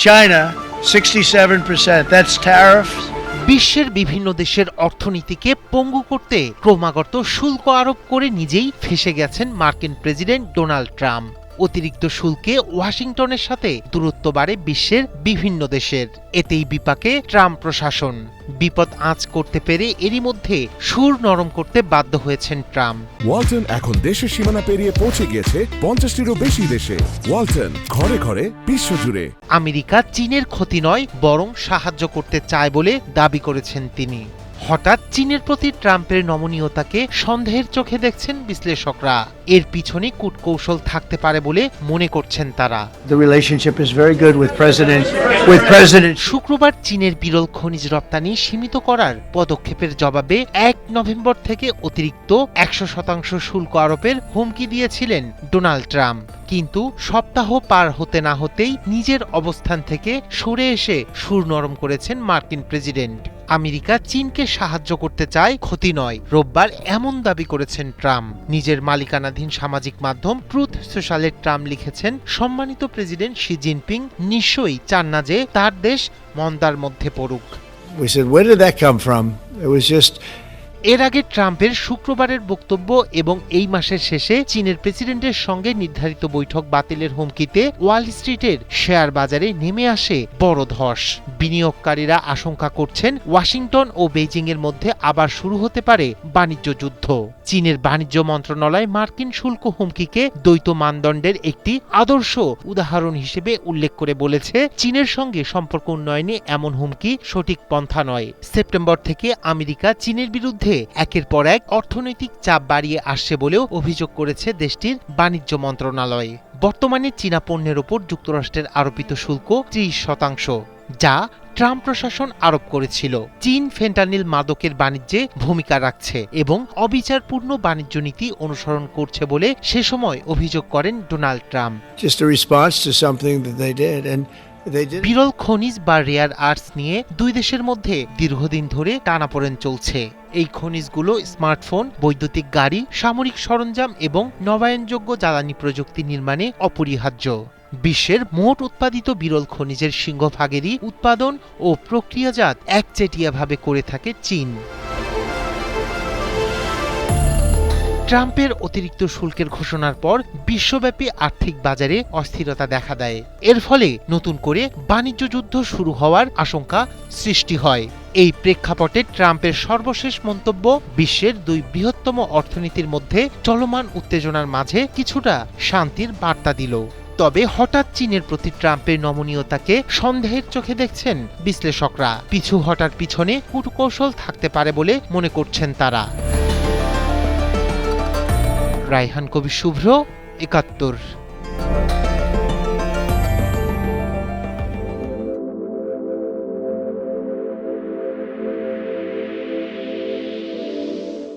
China, 67%. That's tariffs. বিশ্বের বিভিন্ন দেশের অর্থনীতিকে পঙ্গু করতে ক্রমাগত শুল্ক আরোপ করে নিজেই ফেঁসে গেছেন মার্কিন প্রেসিডেন্ট ডোনাল্ড ট্রাম্প। অতিরিক্ত শুল্কে ওয়াশিংটনের সাথে দূরত্ব বাড়ে বিশ্বের বিভিন্ন দেশের। এতেই বিপাকে ট্রাম্প প্রশাসন। বিপদ আঁচ করতে পেরে এরই মধ্যে সুর নরম করতে বাধ্য হয়েছেন ট্রাম্প। ওয়ালটন এখন দেশের সীমানা পেরিয়ে পৌঁছে গিয়েছে 50টিরও বেশি দেশে। ওয়ালটন, ঘরে ঘরে বিশ্বজুড়ে। আমেরিকা চীনের ক্ষতি নয় বরং সাহায্য করতে চায় বলে দাবি করেছেন তিনি। হঠাৎ চীনের প্রতি ট্রাম্পের নমনীয়তাকে সন্দেহের চোখে দেখছেন বিশ্লেষকরা। এর পিছনে কূটকৌশল থাকতে পারে বলে মনে করছেন তারা। The relationship is very good with President. শুক্রবার চীনের বিরল খনিজ রপ্তানি সীমিত করার পদক্ষেপের জবাবে 1 নভেম্বর থেকে অতিরিক্ত 100% শুল্ক আরোপের হুমকি দিয়েছিলেন ডোনাল্ড ট্রাম্প। কিন্তু সপ্তাহ পার হতে না হতেই নিজের অবস্থান থেকে সরে এসে সুর নরম করেছেন মার্কিন প্রেসিডেন্ট। আমেরিকা চীনকে সাহায্য করতে চায়, ক্ষতি নয়, রোববার এমন দাবি করেছেন ট্রাম্প। নিজের মালিকানাধীন সামাজিক মাধ্যম ট্রুথ সোশ্যালে ট্রাম্প লিখেছেন, সম্মানিত প্রেসিডেন্ট শি জিনপিং নিশ্চয়ই চান না যে তার দেশ মন্দার মধ্যে পড়ুক। We said, where did that come from? It was just এর আগে ট্রাম্পের শুক্রবারের বক্তব্য এবং এই মাসের শেষে চীনের প্রেসিডেন্টের সঙ্গে নির্ধারিত বৈঠক বাতিলের হুমকিতে ওয়াল স্ট্রিটের শেয়ার বাজারে নেমে আসে বড় ধস। বিনিয়োগকারীরা আশঙ্কা করছেন ওয়াশিংটন ও বেইজিং এর মধ্যে আবার শুরু হতে পারে বাণিজ্য যুদ্ধ। চীনের বাণিজ্য মন্ত্রণালয় মার্কিন শুল্ক হুমকিকে দ্বৈত মানদণ্ডের একটি আদর্শ উদাহরণ হিসেবে উল্লেখ করে বলেছে, চীনের সঙ্গে সম্পর্ক উন্নয়নে এমন হুমকি সঠিক পন্থা নয়। সেপ্টেম্বর থেকে আমেরিকা চীনের বিরুদ্ধে একের পর এক অর্থনৈতিক চাপ বাড়িয়ে আসছে বলেও অভিযোগ করেছে দেশটির বাণিজ্য মন্ত্রণালয়। বর্তমানে চীনা পণ্যের ওপর যুক্তরাষ্ট্রের আরোপিত শুল্ক 30%, যা ট্রাম্প প্রশাসন আরোপ করেছিল। চীন ফেন্টানিল মাদকের বাণিজ্যে ভূমিকা রাখছে এবং অবিচারপূর্ণ বাণিজ্য নীতি অনুসরণ করছে বলে সে সময় অভিযোগ করেন ডোনাল্ড ট্রাম্প। বিরল খনিজ বা রেয়ার আর্থস নিয়ে দুই দেশের মধ্যে দীর্ঘদিন ধরে টানাপোড়েন চলছে। এই খনিজগুলো স্মার্টফোন, বৈদ্যুতিক গাড়ি, সামরিক সরঞ্জাম এবং নবায়নযোগ্য জ্বালানি প্রযুক্তি নির্মাণে অপরিহার্য। বিশ্বের মোট উৎপাদিত বিরল খনিজের সিংহভাগেরই উৎপাদন ও প্রক্রিয়াজাত একচেটিয়াভাবে করে থাকে চীন। ট্রাম্পের অতিরিক্ত শুল্কের ঘোষণার পর বিশ্বব্যাপী আর্থিক বাজারে অস্থিরতা দেখা দেয়। এর ফলে নতুন করে বাণিজ্য যুদ্ধ শুরু হওয়ার আশঙ্কা সৃষ্টি হয়। এই প্রেক্ষাপটে ট্রাম্পের সর্বশেষ মন্তব্য বিশ্বের দুই বৃহত্তম অর্থনীতির মধ্যে চলমান উত্তেজনার মাঝে কিছুটা শান্তির বার্তা দিল। তবে হঠাৎ চীনের প্রতি ট্রাম্পের নমনীয়তাকে সন্দেহের চোখে দেখছেন বিশ্লেষকরা। পিছু হটার পিছনে কূটকৌশল থাকতে পারে বলে মনে করছেন তারা। রায়হান কবির শুভ্র, ৭১।